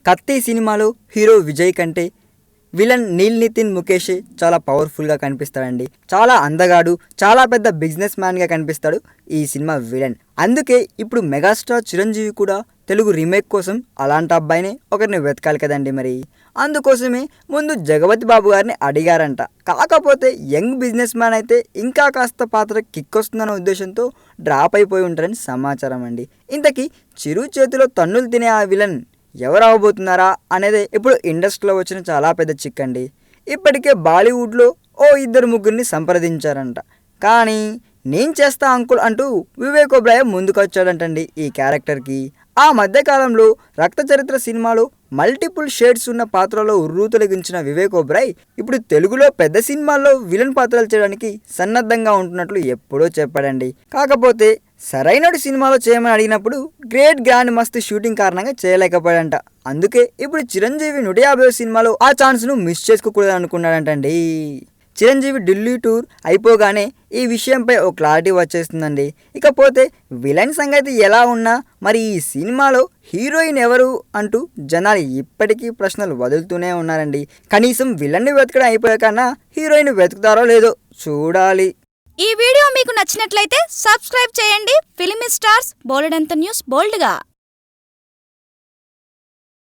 కత్తి సినిమాలో హీరో విజయ్ కంటే విలన్ నీల్ నితిన్ ముఖేష్ చాలా పవర్ఫుల్గా కనిపిస్తాడండి. చాలా అందగాడు, చాలా పెద్ద బిజినెస్ మ్యాన్గా కనిపిస్తాడు ఈ సినిమా విలన్. అందుకే ఇప్పుడు మెగాస్టార్ చిరంజీవి కూడా తెలుగు రీమేక్ కోసం అలాంటి అబ్బాయిని ఒకరిని వెతకాలి కదండి. మరి అందుకోసమే ముందు జగపతి బాబు గారిని అడిగారంట. కాకపోతే యంగ్ బిజినెస్ మ్యాన్ అయితే ఇంకా కాస్త పాత్ర కిక్ వస్తుందన్న ఉద్దేశంతో డ్రాప్ అయిపోయి ఉంటారని సమాచారం అండి. ఇంతకీ చిరు చేతిలో తన్నులు తినే ఆ విలన్ ఎవరు అవ్వబోతున్నారా అనేదే ఇప్పుడు ఇండస్ట్రీలో వచ్చిన చాలా పెద్ద చిక్ అండి. ఇప్పటికే బాలీవుడ్లో ఓ ఇద్దరు ముగ్గురిని సంప్రదించారంట. కానీ నేను చేస్తా అంకుల్ అంటూ వివేక్ ఒబ్రాయ్ ముందుకొచ్చాడంటండి ఈ క్యారెక్టర్కి. ఆ మధ్యకాలంలో రక్త చరిత్ర సినిమాలో మల్టిపుల్ షేడ్స్ ఉన్న పాత్రలో తొలగించిన వివేక్ ఒబ్రాయ్ ఇప్పుడు తెలుగులో పెద్ద సినిమాల్లో విలన్ పాత్రలు చేయడానికి సన్నద్ధంగా ఉంటున్నట్లు ఎప్పుడో చెప్పాడండి. కాకపోతే సరైనడు సినిమాలో చేయమని అడిగినప్పుడు గ్రేట్ గ్రాండ్ మస్త్ షూటింగ్ కారణంగా చేయలేకపోయాడంట. అందుకే ఇప్పుడు చిరంజీవి 150 సినిమాలో ఆ ఛాన్స్ను మిస్ చేసుకోకూడదు అనుకున్నాడంటండి. చిరంజీవి ఢిల్లీ టూర్ అయిపోగానే ఈ విషయంపై ఓ క్లారిటీ వచ్చేస్తుందండి. ఇకపోతే విలన్ సంగతి ఎలా ఉన్నా మరి ఈ సినిమాలో హీరోయిన్ ఎవరు అంటూ జనాలు ఇప్పటికీ ప్రశ్నలు వదులుతూనే ఉన్నారండి. కనీసం విలన్ని వెతకడం అయిపోయా కన్నా హీరోయిన్ వెతుకుతారో లేదో చూడాలి. ఈ వీడియో మీకు నచ్చినట్లయితే సబ్స్క్రైబ్ చేయండి. ఫిలిమి స్టార్స్ బోలెడంత న్యూస్ బోల్డ్గా.